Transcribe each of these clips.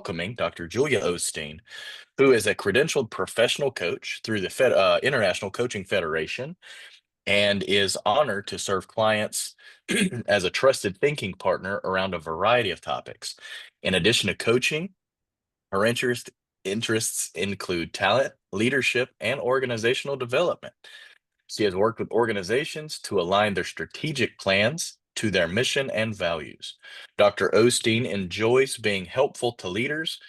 welcoming Dr. Julia Osteen, who is a credentialed professional coach through the International Coaching Federation and is honored to serve clients as a trusted thinking partner around a variety of topics. In addition to coaching, her interests include talent, leadership, and organizational development. She has worked with organizations to align their strategic plans to their mission and values. Dr. Osteen enjoys being helpful to leaders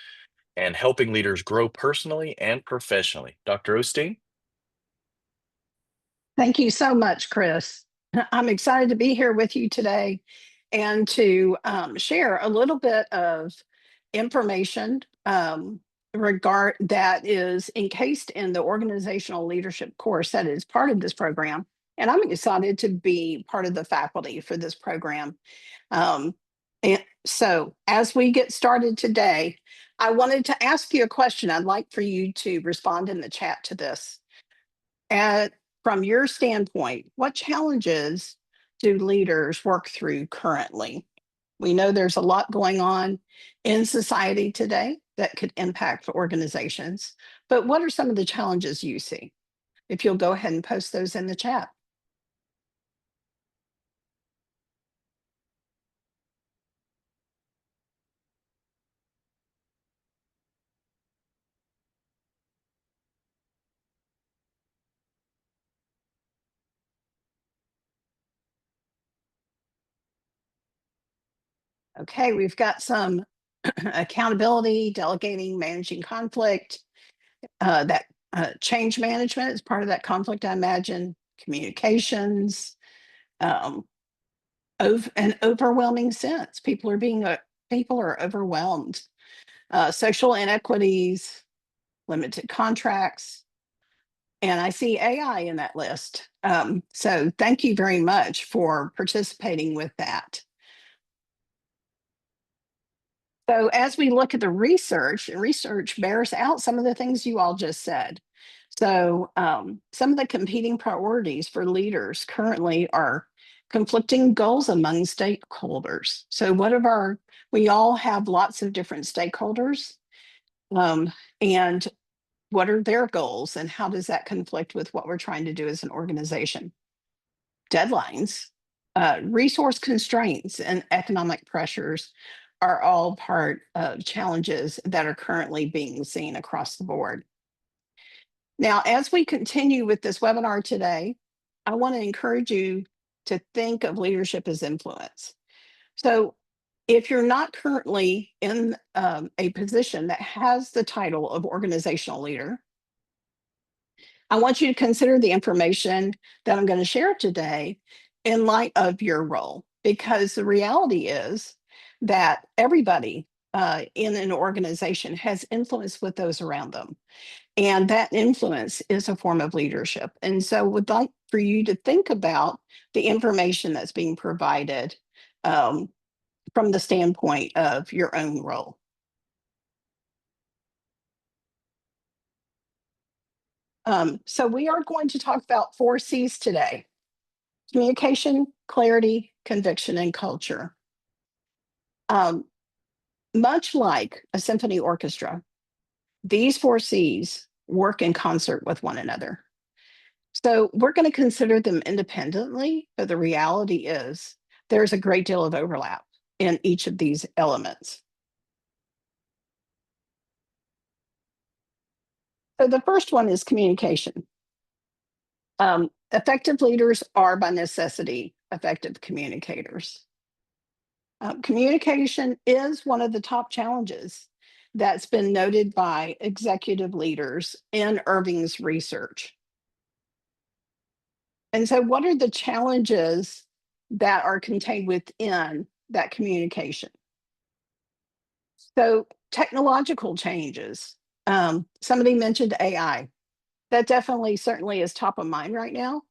and helping leaders grow personally and professionally. Dr. Osteen? Thank you so much, Chris. I'm excited to be here with you today and to share a little bit of information regard that is encased in the organizational leadership course that is part of this program. And I'm excited to be part of the faculty for this program. And so as we get started today, I wanted to ask you a question. I'd like for you to respond in the chat to this. From your standpoint, what challenges do leaders work through currently? We know there's a lot going on in society today that could impact organizations, but what are some of the challenges you see? If you'll go ahead and post those in the chat. Okay, we've got some accountability, delegating, managing conflict, that change management is part of that conflict, I imagine, communications, um, an overwhelming sense. People are overwhelmed. Social inequities, limited contracts, and I see AI in that list. So thank you very much for participating with that. So as we look at the research bears out some of the things you all just said. So some of the competing priorities for leaders currently are conflicting goals among stakeholders. So we all have lots of different stakeholders, and what are their goals and how does that conflict with what we're trying to do as an organization? Deadlines, resource constraints, and economic pressures are all part of challenges that are currently being seen across the board. Now, as we continue with this webinar today, I want to encourage you to think of leadership as influence. So if you're not currently in a position that has the title of organizational leader, I want you to consider the information that I'm going to share today in light of your role, because the reality is that everybody in an organization has influence with those around them. And that influence is a form of leadership. And so would like for you to think about the information that's being provided from the standpoint of your own role. So we are going to talk about 4 C's today: communication, clarity, conviction, and culture. Much like a symphony orchestra, these 4 C's work in concert with one another. So we're going to consider them independently, but the reality is there's a great deal of overlap in each of these elements. So the first one is communication. Effective leaders are by necessity effective communicators. Communication is one of the top challenges that's been noted by executive leaders in Irving's research. And so what are the challenges that are contained within that communication? So technological changes. Somebody mentioned AI. That certainly is top of mind right now.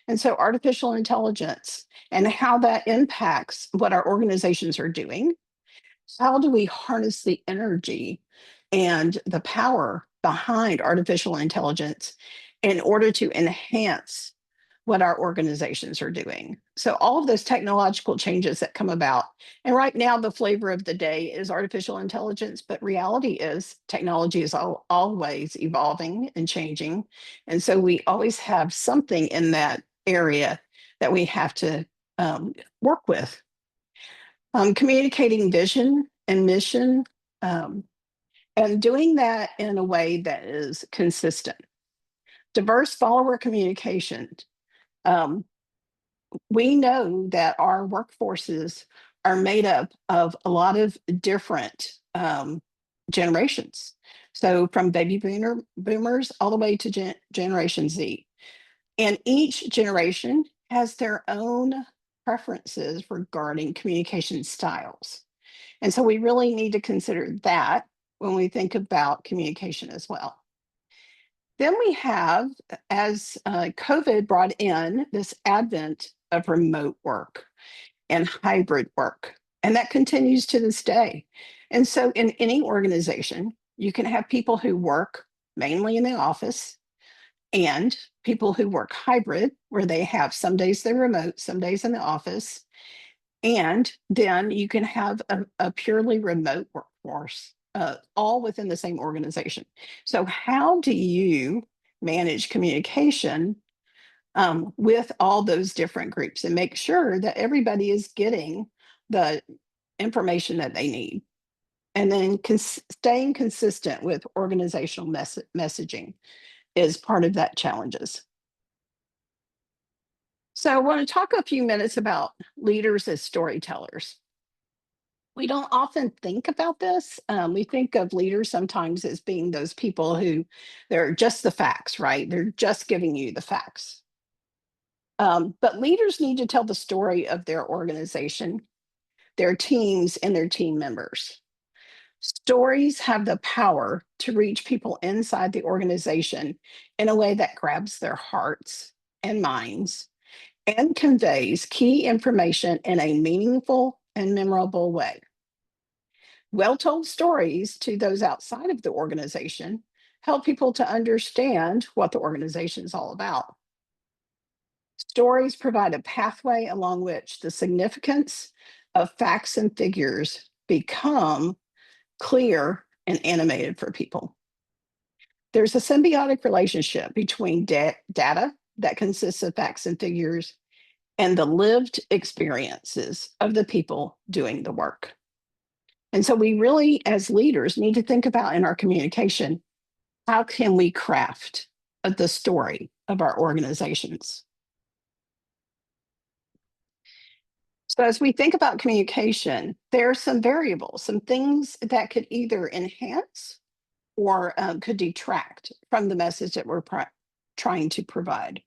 And so artificial intelligence and how that impacts what our organizations are doing. How do we harness the energy and the power behind artificial intelligence in order to enhance what our organizations are doing. So all of those technological changes that come about, and right now the flavor of the day is artificial intelligence, but reality is technology is always evolving and changing. And so we always have something in that area that we have to work with. Communicating vision and mission, um, and doing that in a way that is consistent. Diverse follower communication. Um, we know that our workforces are made up of a lot of different generations. So from boomers all the way to Generation Z. And each generation has their own preferences regarding communication styles. And so we really need to consider that when we think about communication as well. Then we have, as COVID brought in this advent of remote work and hybrid work, and that continues to this day. And so in any organization, you can have people who work mainly in the office and people who work hybrid, where they have some days they're remote, some days in the office. And then you can have a purely remote workforce, all within the same organization. So, how do you manage communication with all those different groups and make sure that everybody is getting the information that they need? And then staying consistent with organizational messaging is part of that challenges. So I want to talk a few minutes about leaders as storytellers. We don't often think about this. We think of leaders sometimes as being those people who they're just the facts, right? They're just giving you the facts. But leaders need to tell the story of their organization, their teams, and their team members. Stories have the power to reach people inside the organization in a way that grabs their hearts and minds and conveys key information in a meaningful and memorable way. Well told stories to those outside of the organization help people to understand what the organization is all about. Stories provide a pathway along which the significance of facts and figures become clear and animated for people. There's a symbiotic relationship between data that consists of facts and figures and the lived experiences of the people doing the work. And so we really, as leaders, need to think about in our communication, how can we craft the story of our organizations? So as we think about communication, there are some variables, some things that could either enhance or could detract from the message that we're trying to provide.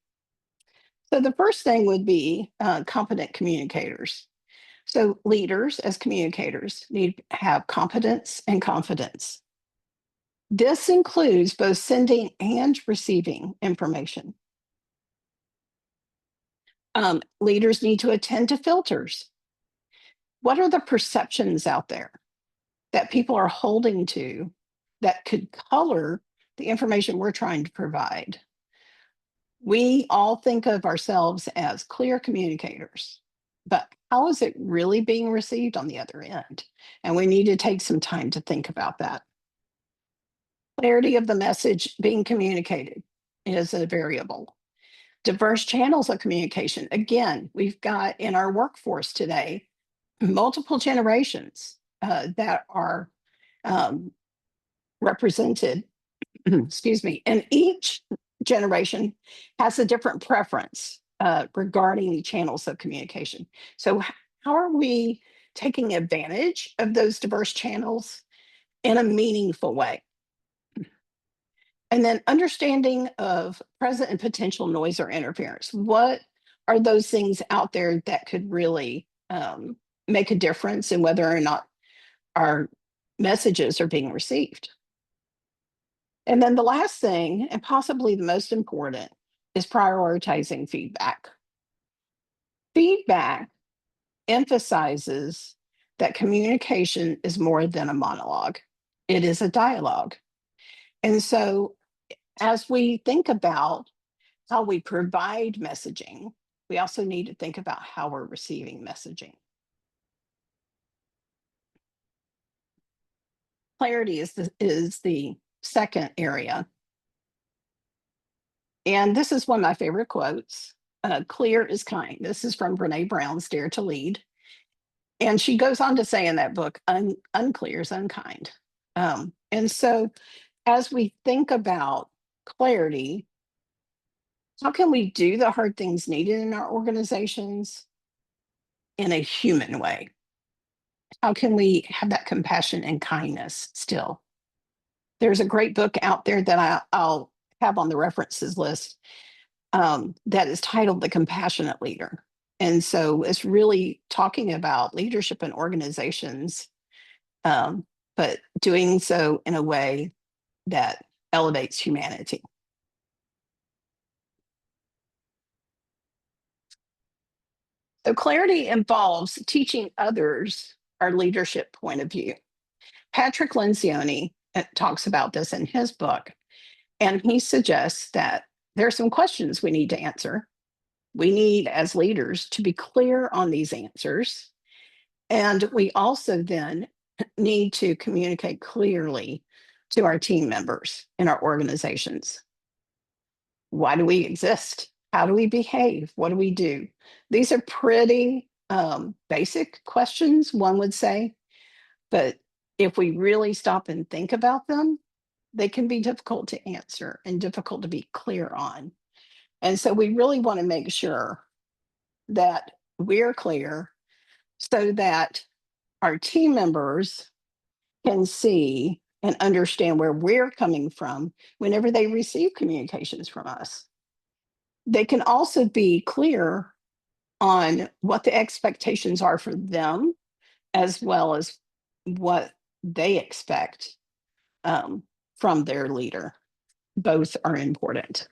So the first thing would be competent communicators. So leaders as communicators need to have competence and confidence. This includes both sending and receiving information. Leaders need to attend to filters. What are the perceptions out there that people are holding to that could color the information we're trying to provide? We all think of ourselves as clear communicators, but how is it really being received on the other end? And we need to take some time to think about that. Clarity of the message being communicated is a variable. Diverse channels of communication. Again, we've got in our workforce today multiple generations that are represented, excuse me, and each generation has a different preference regarding the channels of communication. So, how are we taking advantage of those diverse channels in a meaningful way? And then understanding of present and potential noise or interference. What are those things out there that could really make a difference in whether or not our messages are being received? And then the last thing, and possibly the most important, is prioritizing feedback. Feedback emphasizes that communication is more than a monologue, it is a dialogue. And so, as we think about how we provide messaging, we also need to think about how we're receiving messaging. Clarity is the second area. And this is one of my favorite quotes. Clear is kind. This is from Brene Brown's Dare to Lead. And she goes on to say in that book, unclear is unkind. And so as we think about clarity, how can we do the hard things needed in our organizations in a human way? How can we have that compassion and kindness still? There's a great book out there that I'll have on the references list that is titled The Compassionate Leader. And so it's really talking about leadership in organizations, but doing so in a way that elevates humanity. So clarity involves teaching others our leadership point of view. Patrick Lencioni talks about this in his book, and he suggests that there are some questions we need to answer. We need, as leaders, to be clear on these answers. And we also then need to communicate clearly to our team members in our organizations. Why do we exist? How do we behave? What do we do? These are pretty basic questions, one would say. But if we really stop and think about them, they can be difficult to answer and difficult to be clear on. And so we really want to make sure that we're clear so that our team members can see and understand where we're coming from whenever they receive communications from us. They can also be clear on what the expectations are for them, as well as what they expect from their leader. Both are important.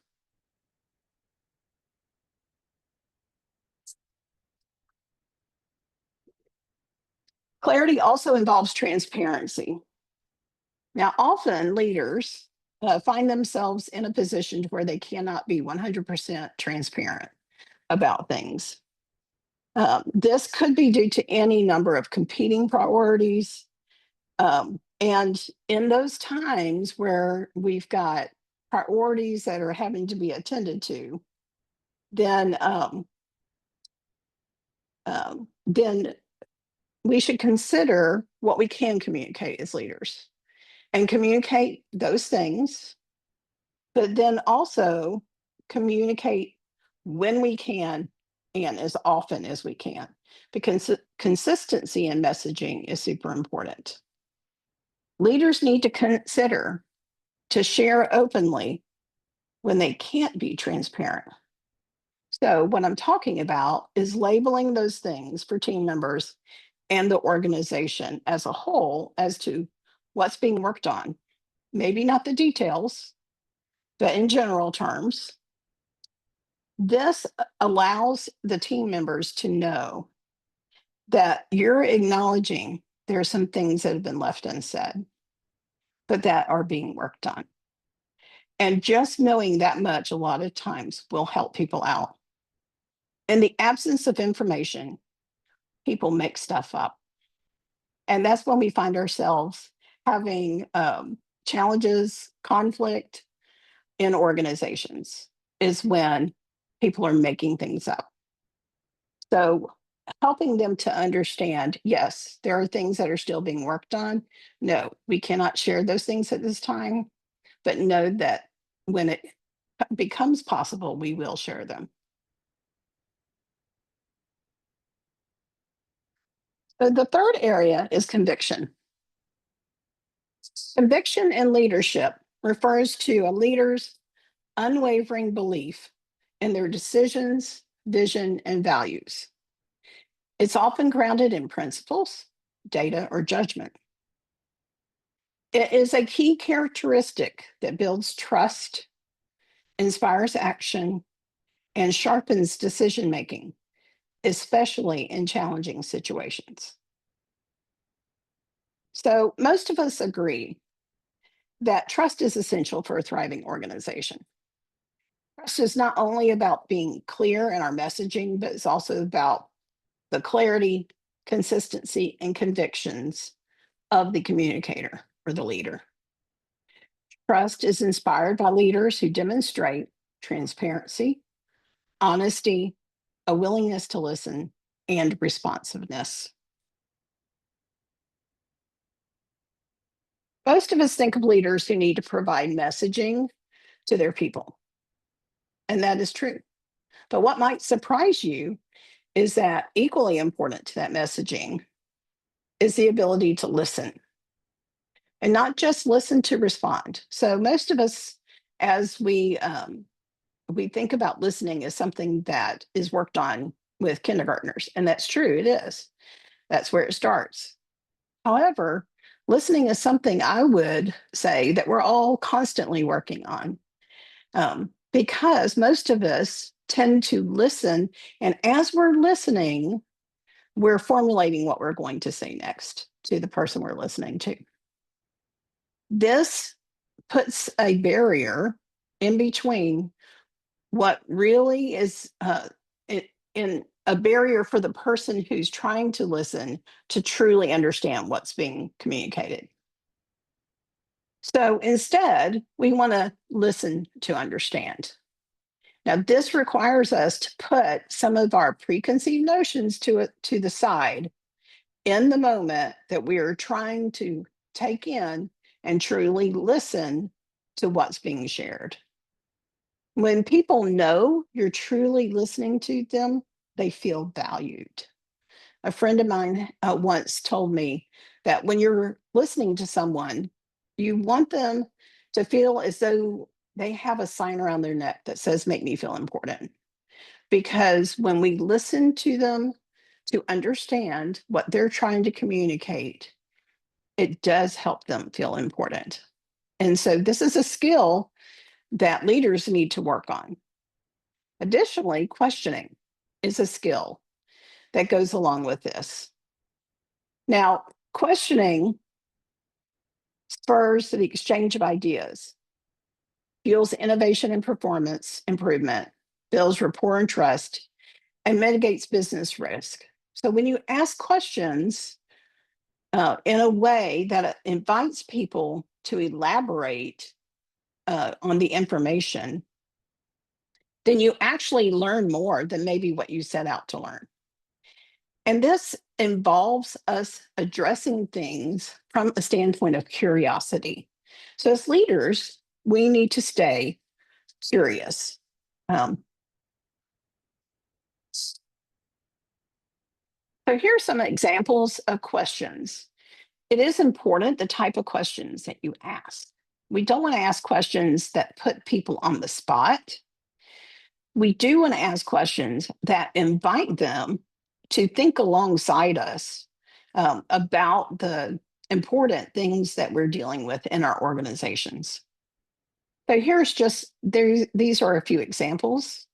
Clarity also involves transparency. Now, often leaders find themselves in a position where they cannot be 100% transparent about things. This could be due to any number of competing priorities. And in those times where we've got priorities that are having to be attended to, then we should consider what we can communicate as leaders and communicate those things, but then also communicate when we can and as often as we can, because consistency in messaging is super important. Leaders need to consider to share openly when they can't be transparent. So, what I'm talking about is labeling those things for team members and the organization as a whole as to what's being worked on. Maybe not the details, but in general terms. This allows the team members to know that you're acknowledging there are some things that have been left unsaid, but that are being worked on. And just knowing that much a lot of times will help people out. In the absence of information, people make stuff up. And that's when we find ourselves having challenges, conflict in organizations, is when people are making things up. So helping them to understand, yes, there are things that are still being worked on. No, we cannot share those things at this time, but know that when it becomes possible, we will share them. So the third area is conviction. Conviction in leadership refers to a leader's unwavering belief in their decisions, vision, and values. It's often grounded in principles, data, or judgment. It is a key characteristic that builds trust, inspires action, and sharpens decision making, especially in challenging situations. So, most of us agree that trust is essential for a thriving organization. Trust is not only about being clear in our messaging, but it's also about the clarity, consistency, and convictions of the communicator or the leader. Trust is inspired by leaders who demonstrate transparency, honesty, a willingness to listen, and responsiveness. Most of us think of leaders who need to provide messaging to their people, and that is true. But what might surprise you is that equally important to that messaging is the ability to listen, and not just listen to respond. So most of us, as we think about listening as something that is worked on with kindergartners, and that's true, it is. That's where it starts. However, listening is something I would say that we're all constantly working on, because most of us tend to listen, and as we're listening, we're formulating what we're going to say next to the person we're listening to. This puts a barrier in between what really is in a barrier for the person who's trying to listen to truly understand what's being communicated. So instead, we want to listen to understand. Now, this requires us to put some of our preconceived notions to the side in the moment that we are trying to take in and truly listen to what's being shared. When people know you're truly listening to them, they feel valued. A friend of mine once told me that when you're listening to someone, you want them to feel as though they have a sign around their neck that says, "Make me feel important." Because when we listen to them to understand what they're trying to communicate, it does help them feel important. And so this is a skill that leaders need to work on. Additionally, questioning is a skill that goes along with this. Now, questioning spurs the exchange of ideas, fuels innovation and performance improvement, builds rapport and trust, and mitigates business risk. So when you ask questions in a way that invites people to elaborate on the information, then you actually learn more than maybe what you set out to learn. And this involves us addressing things from a standpoint of curiosity. So, as leaders, we need to stay curious. Um, so, here are some examples of questions. It is important the type of questions that you ask. We don't want to ask questions that put people on the spot. We do want to ask questions that invite them to think alongside us about the important things that we're dealing with in our organizations. So here's just there. These are a few examples.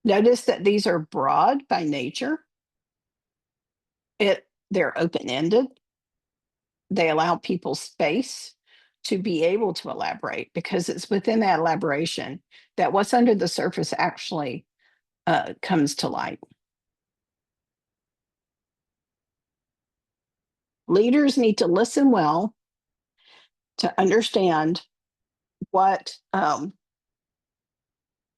Notice that these are broad by nature. They're open-ended. They allow people space to be able to elaborate because it's within that elaboration that what's under the surface actually comes to light. Leaders need to listen well to understand what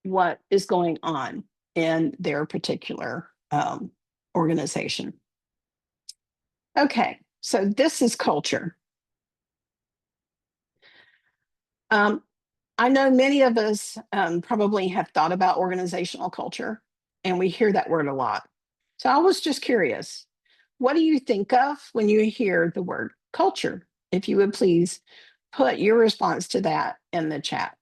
what is going on in their particular organization. Okay, so this is culture. Um, I know many of us probably have thought about organizational culture, and we hear that word a lot. So I was just curious, what do you think of when you hear the word culture? If you would please put your response to that in the chat.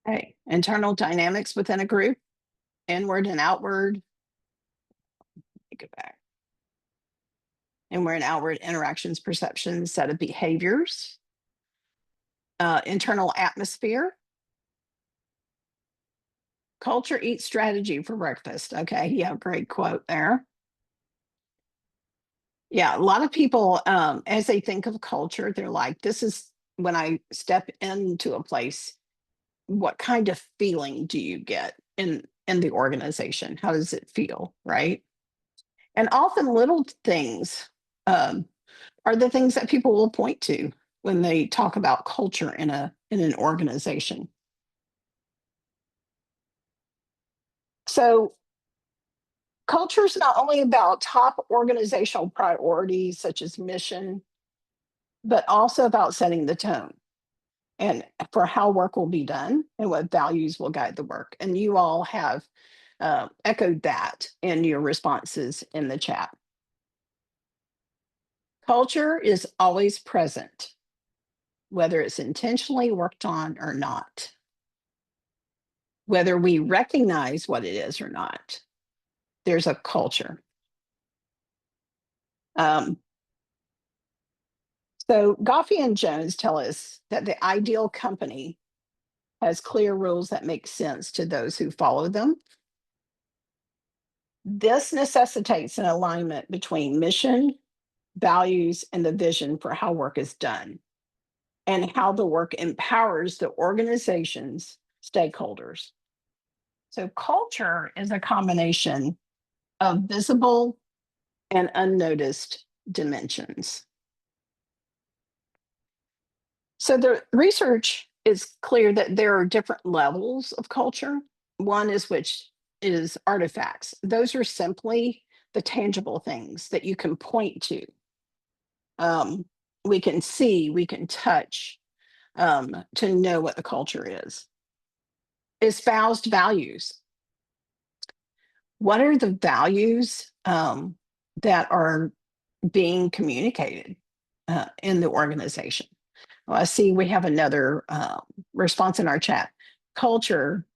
Okay, internal dynamics within a group, inward and outward. Let me go back. And we're in outward interactions, perceptions, set of behaviors, internal atmosphere. Culture eats strategy for breakfast. Okay, yeah, great quote there. Yeah, a lot of people, as they think of culture, they're like, this is when I step into a place, what kind of feeling do you get in the organization? How does it feel, right? And often little things um, are the things that people will point to when they talk about culture in an organization. So culture is not only about top organizational priorities such as mission, but also about setting the tone and for how work will be done and what values will guide the work. And you all have echoed that in your responses in the chat. Culture is always present, whether it's intentionally worked on or not, whether we recognize what it is or not. There's a culture. Um, so Goffey and Jones tell us that the ideal company has clear rules that make sense to those who follow them. This necessitates an alignment between mission, values, and the vision for how work is done and how the work empowers the organization's stakeholders. So, culture is a combination of visible and unnoticed dimensions. So, the research is clear that there are different levels of culture. One is which is artifacts. Those are simply the tangible things that you can point to. We can see, we can touch to know what the culture is. Espoused values. What are the values that are being communicated in the organization? Well, I see we have another response in our chat. Culture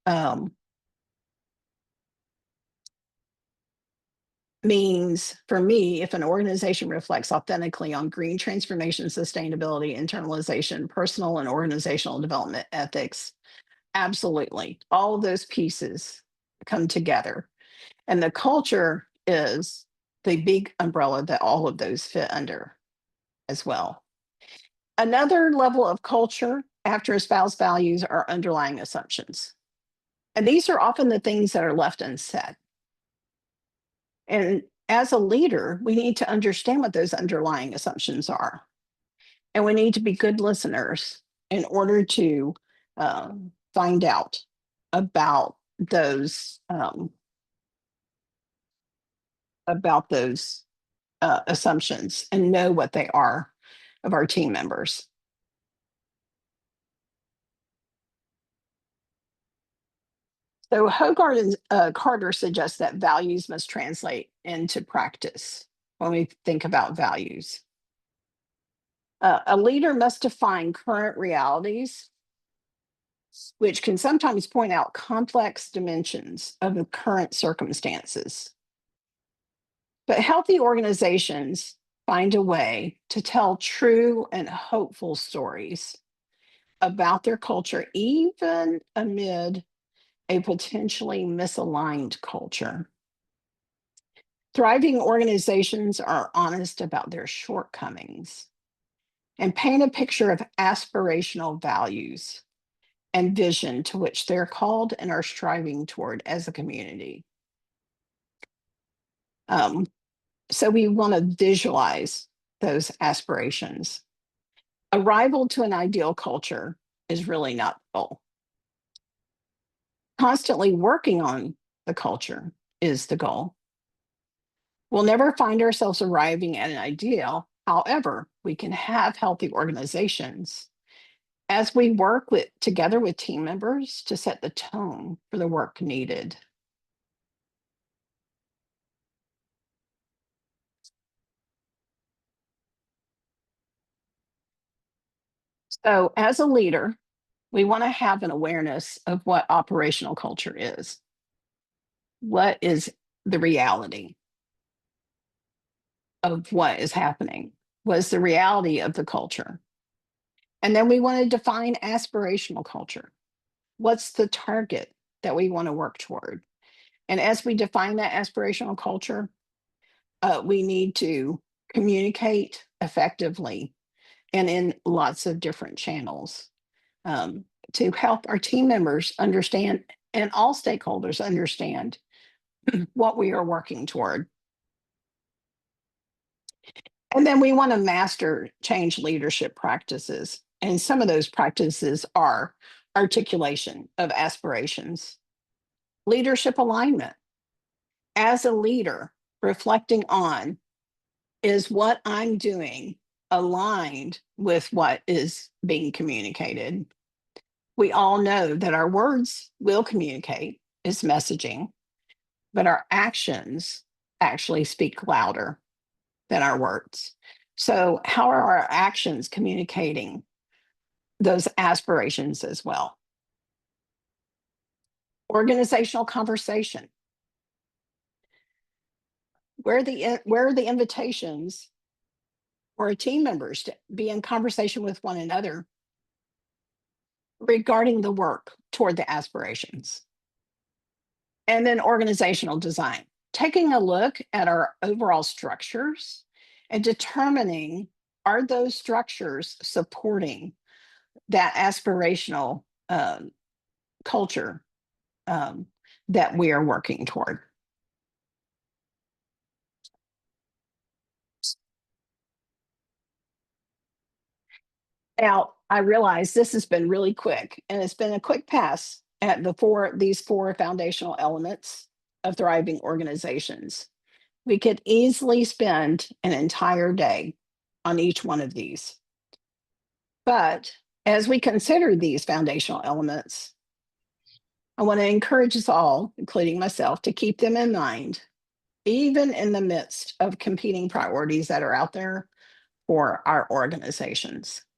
means, for me, if an organization reflects authentically on green transformation, sustainability, internalization, personal and organizational development, ethics, absolutely. All of those pieces come together. And the culture is the big umbrella that all of those fit under as well. Another level of culture after espoused values are underlying assumptions. And these are often the things that are left unsaid. And as a leader, we need to understand what those underlying assumptions are. And we need to be good listeners in order to find out about those assumptions and know what they are of our team members. So Hogarth and Carter suggest that values must translate into practice when we think about values. A leader must define current realities, which can sometimes point out complex dimensions of the current circumstances. But healthy organizations find a way to tell true and hopeful stories about their culture, even amid a potentially misaligned culture. Thriving organizations are honest about their shortcomings and paint a picture of aspirational values and vision to which they're called and are striving toward as a community. So we want to visualize those aspirations. Arrival to an ideal culture is really not the goal. Constantly working on the culture is the goal. We'll never find ourselves arriving at an ideal. However, we can have healthy organizations as we work together with team members to set the tone for the work needed. So, as a leader, we want to have an awareness of what operational culture is. What is the reality? of what is happening, was the reality of the culture. And then we want to define aspirational culture. What's the target that we want to work toward? And as we define that aspirational culture, we need to communicate effectively and in lots of different channels um, to help our team members understand and all stakeholders understand what we are working toward. And then we want to master change leadership practices. And some of those practices are articulation of aspirations, leadership alignment. As a leader, reflecting on, is what I'm doing aligned with what is being communicated? We all know that our words will communicate, is messaging, but our actions actually speak louder than our words. So, how are our actions communicating those aspirations as well? Organizational conversation. Where are the invitations for team members to be in conversation with one another regarding the work toward the aspirations? And then organizational design, taking a look at our overall structures and determining, are those structures supporting that aspirational culture that we are working toward? Now, I realize this has been really quick, and it's been a quick pass at these four foundational elements of thriving organizations. We could easily spend an entire day on each one of these. But as we consider these foundational elements, I want to encourage us all, including myself, to keep them in mind, even in the midst of competing priorities that are out there for our organizations.